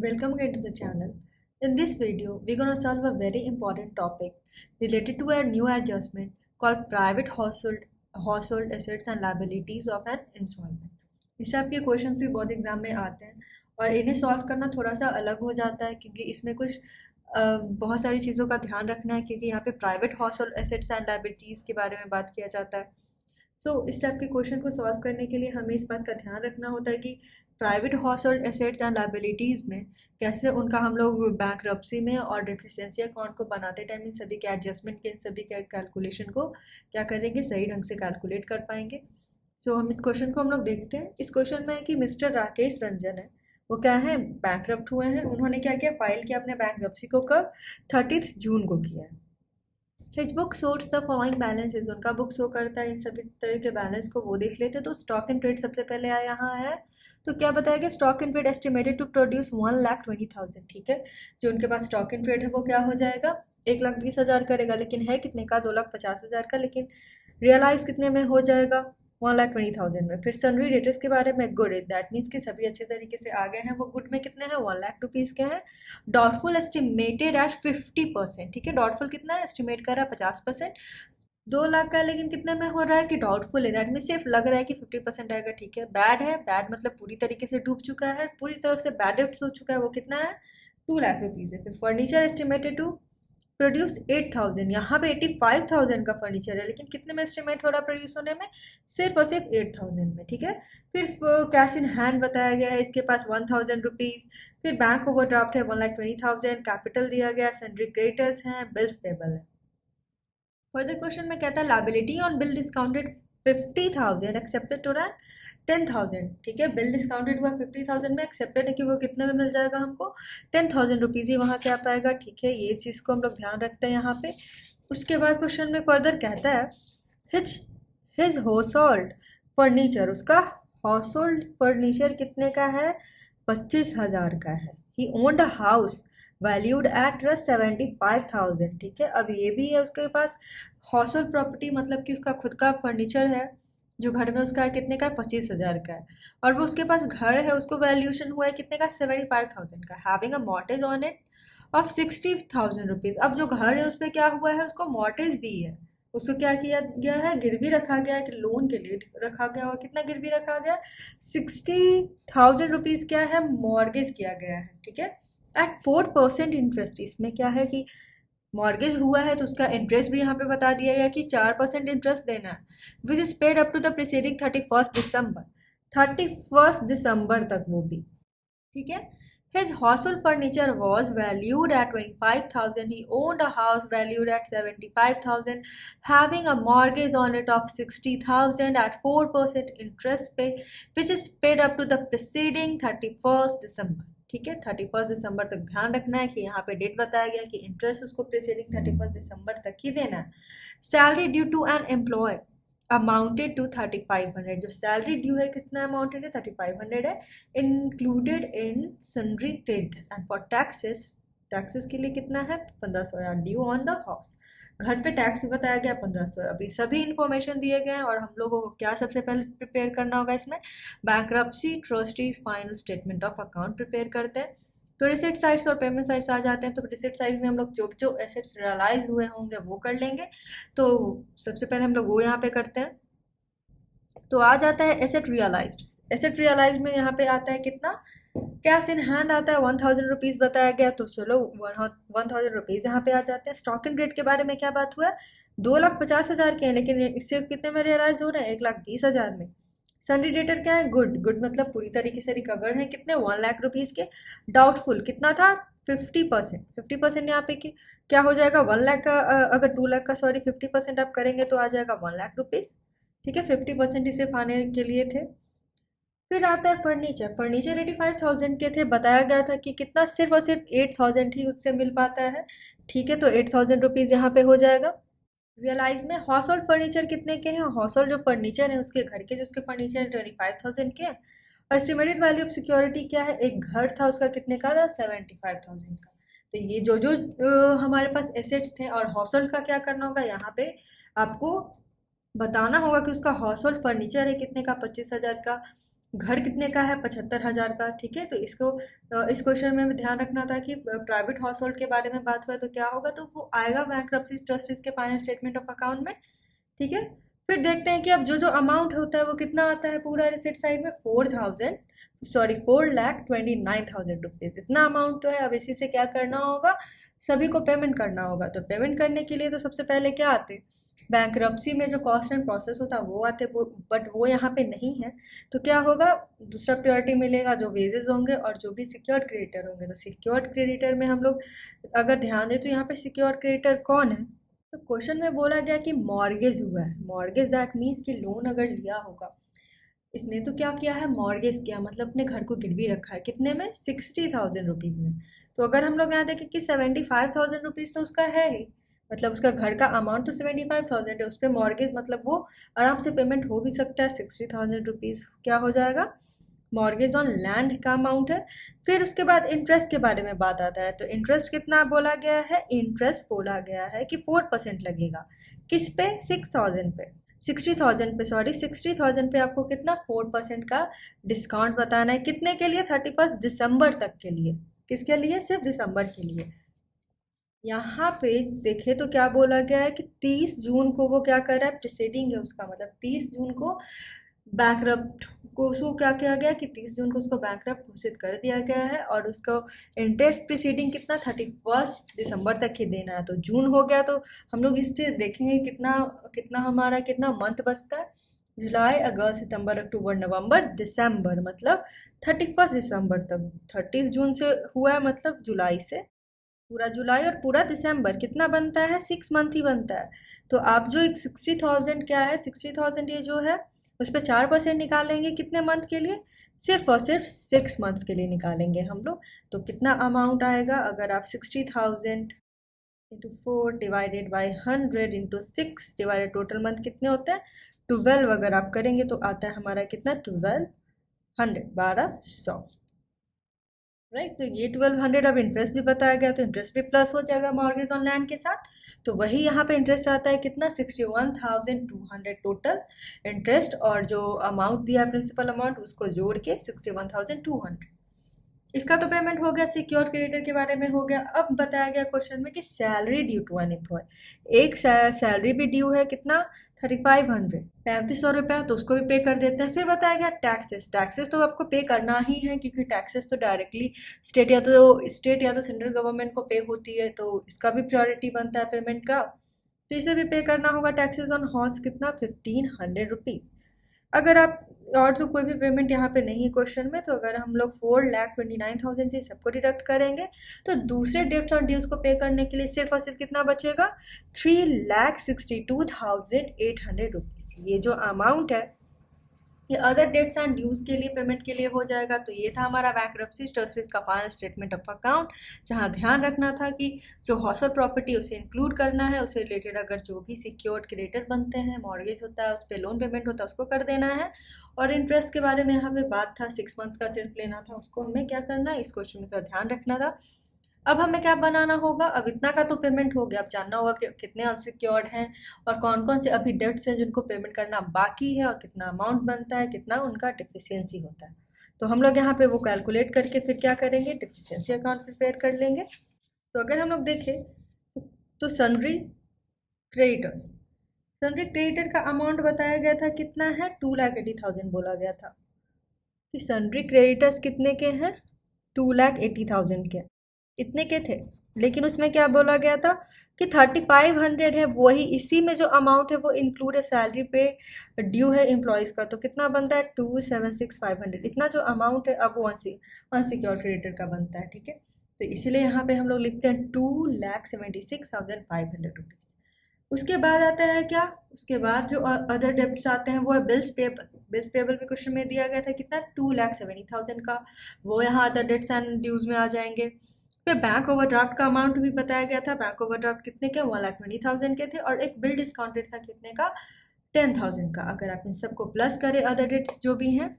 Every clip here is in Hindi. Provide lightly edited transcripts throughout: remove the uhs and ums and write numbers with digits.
welcome again to the channel. In this video, we're going to solve a very important topic related to a new adjustment called private household assets and liabilities of an installment. इस टाइप के क्वेश्चन भी बहुत एग्जाम में आते हैं और इन्हें सॉल्व करना थोड़ा सा अलग हो जाता है क्योंकि इसमें कुछ बहुत सारी चीज़ों का ध्यान रखना है क्योंकि यहाँ पे private household assets and liabilities के बारे में बात किया जाता है। इस टाइप के क्वेश्चन को सॉल्व करने के लिए हमें इस बात का ध्यान रखना होता है कि private household assets and liabilities में कैसे उनका हम लोग बैंकरप्सी में और डेफिशिएंसी अकाउंट को बनाते टाइम इन सभी के एडजस्टमेंट के इन सभी के कैलकुलेशन को क्या करेंगे, सही ढंग से कैलकुलेट कर पाएंगे। हम इस क्वेश्चन को हम लोग देखते हैं। इस क्वेश्चन में है कि मिस्टर राकेश रंजन है, वो क्या है, बैंकरप्ट हुए हैं। उन्होंने क्या किया, फाइल किया अपने बैंकरप्सी को कब, 30 जून को किया है। His book shows the following balances, उनका बुक शो करता है इन सभी तरह के बैलेंस को, वो देख लेते हैं। तो स्टॉक इन ट्रेड सबसे पहले आया यहाँ है, तो क्या बताया गया, stock in trade estimated to produce 1,20,000। ठीक है, जो उनके पास स्टॉक इन ट्रेड है वो क्या हो जाएगा, 1,20,000 करेगा, लेकिन है कितने का, 2,50,000 का, लेकिन रियलाइज कितने में हो जाएगा, 1,20,000 में। फिर सनरी डेटर्स के बारे में, गुड, दैट मीन्स कि सभी अच्छे तरीके से आ गए हैं। वो गुड में कितने हैं, 1,00,000 रुपीज़ के हैं। Doubtful estimated at 50%। ठीक है, डाउटफुल कितना है, एस्टिमेट कर रहा है 50%, 2,00,000 का, लेकिन कितने में हो रहा है कि डाउटफुल है, दैट मीन सिर्फ लग रहा है कि 50% आएगा। ठीक है, बैड है, बैड मतलब पूरी तरीके से डूब चुका है, पूरी तरह से बैड हो चुका है, वो कितना है, 2,00,000 रुपीज़ है। फिर फर्नीचर एस्टिमेटेड टू प्रोड्यूस 8,000, यहाँ पे 85,000 का फर्नीचर है, लेकिन कितने में एस्टिमेट हो रहा है प्रोड्यूस होने में, सिर्फ और सिर्फ 8,000 में। ठीक है, फिर कैश इन हैंड बताया गया है, इसके पास 1,000 रुपीज़। फिर बैंक ओवरड्राफ्ट है 1,20,000, कैपिटल दिया गया, सन्ड्री क्रेडिटर्स हैं, बिल्स पेबल है। फर्दर क्वेश्चन में कहता है liability on bill discounted 50,000 accepted to rank 10,000। ठीक है, बिल डिस्काउंटेड हुआ 50,000 में, एक्सेप्टेड है कि वो कितने में मिल जाएगा हमको, 10,000 रुपीज़ ही वहाँ से आ पाएगा। ठीक है, ये चीज़ को हम लोग ध्यान रखते हैं यहाँ पे। उसके बाद क्वेश्चन में फर्दर कहता है हिज हाउस होल्ड फर्नीचर, उसका हाउस होल्ड फर्नीचर कितने का है, 25,000 का है। He owned a house valued at 75,000। ठीक है, अब ये भी है उसके पास हाउस होल्ड प्रॉपर्टी, मतलब कि उसका खुद का फर्नीचर है जो घर में उसका है, कितने का है, 25,000 का है, और वो उसके पास घर है, उसको वैल्यूएशन हुआ है कितने का, 75,000 का, having a mortgage on it of 60,000 rupees. अब जो घर है उस पर क्या हुआ है, उसको मॉर्टेज भी है, उसको क्या किया गया है, गिरवी रखा गया है, कि लोन के लिए रखा गया, और कितना गिरवी रखा गया, 60,000 रुपीज़ क्या है, मॉर्गेज किया गया है। ठीक है, एट 4% इंटरेस्ट। इसमें क्या है कि मॉर्गेज हुआ है तो उसका इंटरेस्ट भी यहाँ पे बता दिया गया कि 4% इंटरेस्ट देना है, which is paid up to the preceding 31 दिसंबर तक वो भी। ठीक है, his household furniture was valued at 25,000. He owned a house valued at 75,000, having a mortgage on it of 60,000 at 4% interest pay, which is paid up to the preceding 31st December. ठीक है, 31 दिसंबर तक ध्यान रखना है कि यहाँ पे डेट बताया गया कि इंटरेस्ट उसको प्रीसीडिंग 31 दिसंबर तक ही देना है। Salary due to an employ amounted to 3,500, जो सैलरी ड्यू है कितना अमाउंटेड है, 3,500 है, included in sundry creditors and for taxes के लिए कितना है, 1,500, ड्यू ऑन द हाउस, घर पे टैक्स भी बताया गया 1,500। अभी सभी इन्फॉर्मेशन दिए गए हैं और हम लोगों को क्या सबसे पहले प्रिपेयर करना होगा, इसमें bankruptcy trustees final statement of account prepare करते हैं। तो रिसिप्ट साइड्स और पेमेंट साइड्स आ जाते हैं। तो रिसिप्ट साइड में हम लोग जो जो एसेट्स रियलाइज हुए होंगे वो कर लेंगे। तो सबसे पहले हम लोग वो यहाँ पे करते हैं। तो आ जाता है एसेट रियलाइज्ड। एसेट रियलाइज्ड में यहाँ पे आता है कितना, कैश इन हैंड आता है 1,000 रुपीज़ बताया गया, तो चलो 1,000 रुपीज़ यहाँ पे आ जाते हैं। स्टॉक इन ट्रेड के बारे में क्या बात हुआ, 2,50,000 के हैं, लेकिन सिर्फ कितने में रियलाइज हो रहे हैं, 1,20,000 में। सन्ड्री डेटर क्या है, गुड, गुड मतलब पूरी तरीके से रिकवर है, कितने, 1,00,000 रुपीज़ के। डाउटफुल कितना था, 50%। 50% यहाँ पे क्या हो जाएगा, 1,00,000 का, अगर 2,00,000 का, सॉरी 50% आप करेंगे तो आ जाएगा 1,00,000 रुपीज़। ठीक है, 50% ही सिर्फ आने के लिए थे। फिर आता है फर्नीचर। फर्नीचर 85,000 के थे, बताया गया था कि कितना, सिर्फ और सिर्फ 8,000 ही उससे मिल पाता है। ठीक है, तो 8,000 रुपीज़ यहाँ पे हो जाएगा। रियलाइज में हाउस होल्ड फर्नीचर कितने के हैं, हाउस होल्ड जो फर्नीचर है उसके घर के जो उसके फर्नीचर 25,000 के हैं। एस्टिमेटेड वैल्यू ऑफ सिक्योरिटी क्या है, एक घर था उसका कितने का था, 75,000 का। तो ये जो जो हमारे पास एसेट्स थे, और हाउस होल्ड का क्या करना होगा, यहाँ पे आपको बताना होगा कि उसका हाउस होल्ड फर्नीचर है कितने का, 25,000 का, घर कितने का है, 75,000 का, ठीक है। तो इसको इस क्वेश्चन में भी ध्यान रखना था कि प्राइवेट हाउस होल्ड के बारे में बात हुआ तो क्या होगा, तो वो आएगा बैंक्रप्सी ट्रस्टीज के फाइनल स्टेटमेंट ऑफ अकाउंट में, ठीक है। फिर देखते हैं कि अब जो जो अमाउंट होता है वो कितना आता है पूरा रिसिट साइड में, 4,29,000 रुपीज़, इतना अमाउंट तो है। अब इसी से क्या करना होगा, सभी को पेमेंट करना होगा। तो पेमेंट करने के लिए तो सबसे पहले क्या आते, बैंक्रप्सी में जो कॉस्ट एंड प्रोसेस होता है वो आते, वो बट वो यहाँ पे नहीं है। तो क्या होगा, दूसरा प्रायोरिटी मिलेगा जो वेजेस होंगे और जो भी सिक्योर्ड क्रेडिटर होंगे। तो सिक्योर्ड क्रेडिटर में हम लोग अगर ध्यान दें तो यहाँ पे सिक्योर्ड क्रेडिटर कौन है, तो क्वेश्चन में बोला गया कि मॉर्गेज हुआ है। मॉर्गेज दैट मीन्स कि लोन अगर लिया होगा, इसने तो क्या किया है, मॉर्गेज किया, मतलब अपने घर को गिरवी रखा है, कितने में, 60,000 रुपीज़ में। तो अगर हम लोग यहाँ देखें कि 75,000 रुपीज़ तो उसका है ही, मतलब उसका घर का अमाउंट तो 75,000 है, उस पर मॉर्गेज मतलब वो आराम से पेमेंट हो भी सकता है। 60,000 रुपीज़ क्या हो जाएगा, मॉर्गेज ऑन लैंड का अमाउंट है। फिर उसके बाद इंटरेस्ट के बारे में बात आता है। तो इंटरेस्ट कितना बोला गया है, इंटरेस्ट बोला गया है कि 4% लगेगा, किस पे, 6,000 पे, 60,000 पे, सॉरी 60,000 पे आपको कितना, 4% का डिस्काउंट बताना है। कितने के लिए, 31 दिसंबर तक के लिए। किसके लिए, सिर्फ दिसंबर के लिए। यहाँ पे देखे तो क्या बोला गया है कि 30 जून को वो क्या कर रहा है, प्रिसीडिंग है उसका, मतलब 30 जून को बैंकरप्ट को उसको क्या किया गया कि 30 जून को उसको बैंकरप्ट घोषित कर दिया गया है, और उसको इंटरेस्ट प्रीसीडिंग कितना, 31 दिसंबर तक ही देना है। तो जून हो गया, तो हम लोग इससे देखेंगे कितना कितना हमारा कितना मंथ बचता है, जुलाई अगस्त सितंबर अक्टूबर नवंबर दिसंबर, मतलब 31 दिसंबर तक। 30 जून से हुआ है मतलब जुलाई से पूरा जुलाई और पूरा दिसंबर कितना बनता है, 6 मंथ ही बनता है। तो आप जो एक 60,000 क्या है, 60,000 ये जो है उस पर 4% निकालेंगे, कितने मंथ के लिए, सिर्फ और सिर्फ 6 मंथ्स के लिए निकालेंगे हम लोग। तो कितना अमाउंट आएगा, अगर आप 60,000 into 4 divided by 100 into 6 divided, total month कितने होते हैं 12, अगर आप करेंगे तो आता है हमारा कितना, 1200 राइट। तो ये 1200, अब इंटरेस्ट भी बताया गया तो इंटरेस्ट भी प्लस हो जाएगा मॉर्गेज ऑन लैंड के साथ। तो वही यहाँ पे इंटरेस्ट आता है कितना, 61,200 टोटल इंटरेस्ट, और जो अमाउंट दिया है प्रिंसिपल अमाउंट उसको जोड़ के 61,200। इसका तो पेमेंट हो गया, सिक्योर क्रेडिटर के बारे में हो गया। अब बताया गया क्वेश्चन में कि salary due to an employ, एक सैलरी भी ड्यू है, कितना, 3500, 3500 रुपया, तो उसको भी पे कर देते हैं। फिर बताया गया टैक्सेस, टैक्सेस तो आपको पे करना ही है, क्योंकि टैक्सेस तो डायरेक्टली स्टेट या तो सेंट्रल गवर्नमेंट को पे होती है, तो इसका भी प्रायोरिटी बनता है पेमेंट का। तो इसे भी पे करना होगा। टैक्सेस ऑन हॉर्स कितना, 1,500 रुपीज़। अगर आप और तो कोई भी पेमेंट यहाँ पे नहीं है क्वेश्चन में, तो अगर हम लोग 4,29,000 से सबको डिडक्ट करेंगे तो दूसरे डेब्ट्स और ड्यूज को पे करने के लिए सिर्फ और सिर्फ कितना बचेगा, 3,62,800 रुपीज़। ये जो अमाउंट है ये अदर डेट्स एंड ड्यूज के लिए पेमेंट के लिए हो जाएगा। तो ये था हमारा बैंक्रप्सी ट्रस्टीज का फाइनल स्टेटमेंट ऑफ अकाउंट, जहाँ ध्यान रखना था कि जो हाउस प्रॉपर्टी उसे इंक्लूड करना है, उससे रिलेटेड अगर जो भी सिक्योर्ड क्रेडिटर बनते हैं, मॉर्गेज होता है, उस पर लोन पेमेंट होता है, उसको कर देना है। और इंटरेस्ट के बारे में यहाँ पे बात था, 6 मंथ्स का सिर्फ लेना था, उसको हमें क्या करना है, इस क्वेश्चन में तो ध्यान रखना था। अब हमें क्या बनाना होगा, अब इतना का तो पेमेंट हो गया, अब जानना होगा कि कितने अनसिक्योर्ड हैं और कौन कौन से अभी डेट्स हैं जिनको पेमेंट करना बाकी है, और कितना अमाउंट बनता है, कितना उनका डिफिशियंसी होता है। तो हम लोग यहाँ पे वो कैलकुलेट करके फिर क्या करेंगे, डिफिशियंसी अकाउंट प्रिपेयर कर लेंगे। तो अगर हम लोग देखें तो सन्ड्री क्रेडिटर्स, सन्ड्री क्रेडिटर का अमाउंट बताया गया था कितना है, 2,80,000 बोला गया था कि सन्ड्री क्रेडिटर्स कितने के हैं, 2,80,000 के, इतने के थे। लेकिन उसमें क्या बोला गया था कि 3,500 है, वही इसी में जो अमाउंट है वो इंक्लूड है सैलरी पे ड्यू है एम्प्लॉयज़ का, तो कितना बनता है, 2,76,500। इतना जो अमाउंट है अब वो अनसिक्योर्ड क्रेडिटर का बनता है, ठीक है। तो इसीलिए यहाँ पे हम लोग लिखते हैं 2,76,500 रुपीज़। उसके बाद आता है क्या, उसके बाद जो अदर डेब्ट्स आते हैं वो है बिल्स पेबल। बिल्स पेबल भी क्वेश्चन में दिया गया था कितना, 2,70,000 का, वो यहाँ अदर डेट्स एंड ड्यूज में आ जाएंगे। फिर बैंक ओवरड्राफ्ट का अमाउंट भी बताया गया था, बैंक ओवरड्राफ्ट कितने के, 1,20,000 के थे, और एक बिल डिस्काउंटेड था कितने का, 10,000 का। अगर आप इन सबको प्लस करें अदर डेट्स जो भी हैं,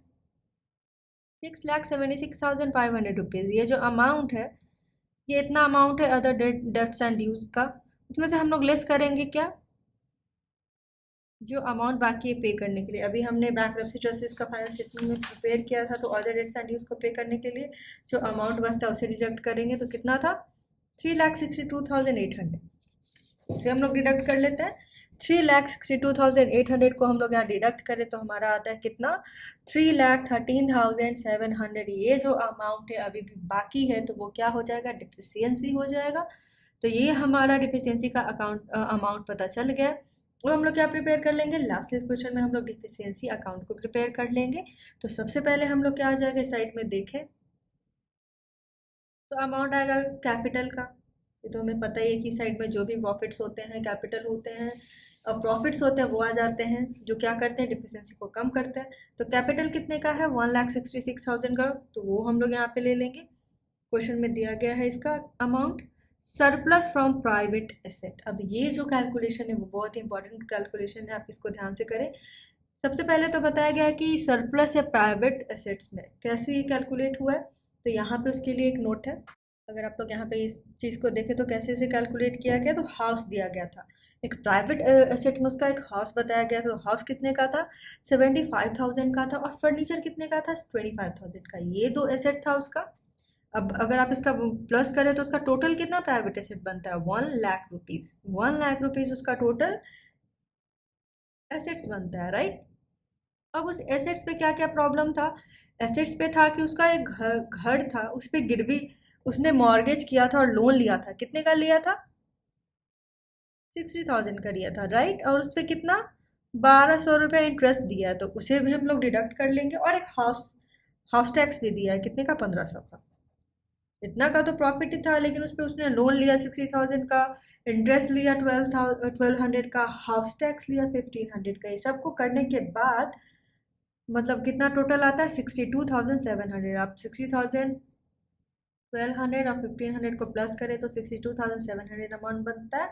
6,76,500 रुपीज़। ये जो अमाउंट है ये इतना अमाउंट है अदर डेट्स एंड ड्यूज का। उसमें से हम लोग लेस करेंगे क्या, जो अमाउंट बाकी है पे करने के लिए। अभी हमने बैंक्रप्सी ट्रस्टीज का फाइनल स्टेटमेंट में प्रिपेयर किया था, तो all the debts and dues को पे करने के लिए जो अमाउंट बचता है उसे डिडक्ट करेंगे। तो कितना था? 3,62,800। उसे हम लोग डिडक्ट कर लेते हैं। 3,62,800 को हम लोग यहाँ डिडक्ट करें तो हमारा आता है कितना? 3,13,700। ये जो अमाउंट है अभी भी बाकी है तो वो क्या हो जाएगा? डिफिशियंसी हो जाएगा। तो ये हमारा डिफिशियंसी का अमाउंट पता चल गया। और हम लोग क्या प्रिपेयर कर लेंगे? लास्ट क्वेश्चन में हम लोग डिफिशियंसी अकाउंट को प्रिपेयर कर लेंगे। तो सबसे पहले हम लोग क्या आ जाएगा साइड में देखें तो अमाउंट आएगा कैपिटल का। ये तो हमें पता ही है कि साइड में जो भी प्रॉफिट्स होते हैं कैपिटल होते हैं, और प्रॉफिट्स होते हैं वो आ जाते हैं जो क्या करते हैं? डिफिशियंसी को कम करते हैं। तो कैपिटल कितने का है? 1,66,000 का, तो वो हम लोग यहाँ पे ले लेंगे। क्वेश्चन में दिया गया है इसका amount. Surplus from private asset. अब ये जो कैलकुलेशन है वो बहुत ही इंपॉर्टेंट कैलकुलेशन है, आप इसको ध्यान से करें। सबसे पहले तो बताया गया है कि सरप्लस या प्राइवेट एसेट्स में कैसे ये कैलकुलेट हुआ है, तो यहाँ पे उसके लिए एक नोट है। अगर आप लोग यहाँ पे इस चीज़ को देखें तो कैसे से कैलकुलेट किया गया, तो हाउस दिया गया था। एक प्राइवेट एसेट में उसका एक हाउस बताया गया, तो हाउस कितने का था? 75,000 का था। और फर्नीचर कितने का था? 25,000 का। ये दो एसेट था उसका। अब अगर आप इसका प्लस करें तो उसका टोटल कितना प्राइवेट एसेट बनता है? 1,00,000 रुपीज़। 1,00,000 रुपीज़ उसका टोटल एसेट्स बनता है, राइट। अब उस एसेट्स पे क्या क्या प्रॉब्लम था? एसेट्स पे था कि उसका एक घर था, उस पर गिरवी उसने मॉर्गेज किया था और लोन लिया था। कितने का लिया था? 60,000 का लिया था, राइट। और उस पर कितना? 1,200 रुपया इंटरेस्ट दिया है, तो उसे भी हम लोग डिडक्ट कर लेंगे। और एक हाउस हाउस टैक्स भी दिया है, कितने का? 1,500 का। इतना का तो प्रॉफिट ही था, लेकिन उस पर उसने लोन लिया 60,000 का, इंटरेस्ट लिया 1,200 का, हाउस टैक्स लिया 1,500 का। ये सबको करने के बाद मतलब कितना टोटल आता है? 62,700। आप 60,000, 1,200 और 1,500 को प्लस करें तो 62,700 अमाउंट बनता है।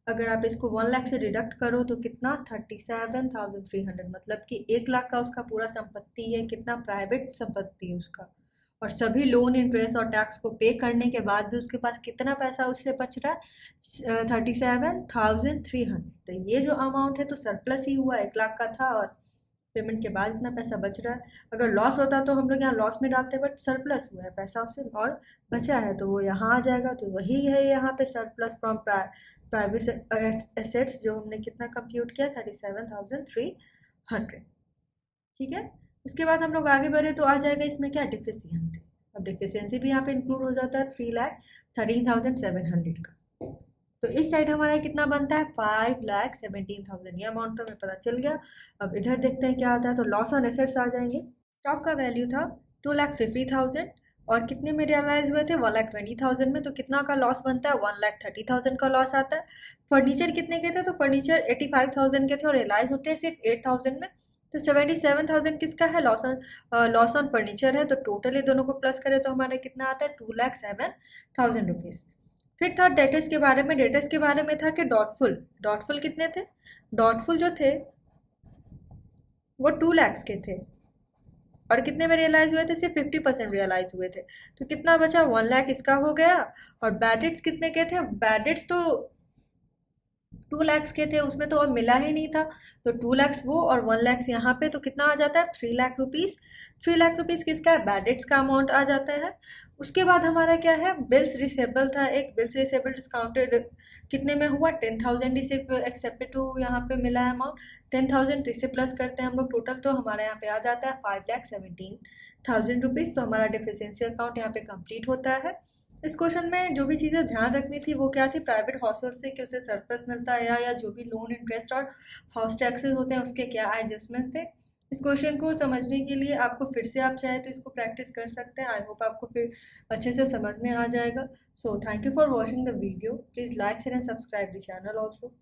अगर आप इसको 1,00,000 से डिडक्ट करो तो कितना? 37,300। मतलब कि 1,00,000 का उसका पूरा संपत्ति है। कितना? प्राइवेट संपत्ति है उसका। और सभी लोन, इंटरेस्ट और टैक्स को पे करने के बाद भी उसके पास कितना पैसा उससे बच रहा है? 37,300। तो ये जो अमाउंट है तो सरप्लस ही हुआ, 1,00,000 का था और पेमेंट के बाद इतना पैसा बच रहा है। अगर लॉस होता तो हम लोग यहाँ लॉस में डालते, बट सरप्लस हुआ है पैसा उससे और बचा है तो वो यहाँ आ जाएगा। तो वही है यहाँ पे सरप्लस फ्रॉम प्राइवेट एसेट्स, जो हमने कितना कंप्यूट किया? 37,300। ठीक है। उसके बाद हम लोग आगे बढ़े तो आ जाएगा इसमें क्या? डिफिशियंसी। अब डिफिशियंसी भी यहाँ पे इंक्लूड हो जाता है 3,13,700 का। तो इस साइड हमारा कितना बनता है? 5,17,000। ये अमाउंट तो हमें पता चल गया। अब इधर देखते हैं क्या आता है। तो लॉस ऑन एसेट्स आ जाएंगे। स्टॉक का वैल्यू था 2,50,000 और कितने में रियलाइज हुए थे? 1,20,000 में। तो कितना का लॉस बनता है? 1,30,000 का लॉस आता है। फर्नीचर कितने के थे? तो फर्नीचर 85,000 के थे और रियलाइज होते हैं सिर्फ 8,000 में। तो 77,000 किसका है? लॉस ऑन फर्नीचर है। तो टोटल ये दोनों को प्लस करें तो हमारा कितना आता है? 2,07,000 रुपीज़। फिर था डेटर्स के बारे में। डेटर्स के बारे में था कि डॉटफुल कितने थे? डॉटफुल जो थे वो 2,00,000 के थे और कितने में रियलाइज हुए थे? सिर्फ 50% रियलाइज हुए थे। तो कितना बचा? 1,00,000 इसका हो गया। और बैड डेट्स कितने के थे? बैड डेट्स तो 2,00,000 के थे, उसमें तो अब मिला ही नहीं था। तो 2,00,000 वो और 1,00,000 यहाँ पे, तो कितना आ जाता है? 3,00,000 रुपीज़। 3,00,000 रुपीज़ किसका है? बैड डेट्स का अमाउंट आ जाता है। उसके बाद हमारा क्या है? बिल्स रिसेबल था एक। बिल्स रिसेबल डिस्काउंटेड कितने में हुआ? 10,000 ही सिर्फ एक्सेप्टेड टू यहाँ पे मिला है अमाउंट 10,000। तो इसे प्लस करते हैं हम लोग टोटल, तो हमारे यहाँ पे आ जाता है 5,17,000 रुपीज़। तो हमारा डिफिशियंसी अकाउंट यहाँ पे कंप्लीट होता है। इस क्वेश्चन में जो भी चीज़ें ध्यान रखनी थी वो क्या थी? प्राइवेट हाउस होल्ड से कि उसे सरप्लस मिलता है या जो भी लोन, इंटरेस्ट और हाउस टैक्सेस होते हैं उसके क्या एडजस्टमेंट थे। इस क्वेश्चन को समझने के लिए आपको फिर से, आप चाहे तो इसको प्रैक्टिस कर सकते हैं। आई होप आपको फिर अच्छे से समझ में आ जाएगा। So thank you for watching the video. Please like, share and subscribe the channel also.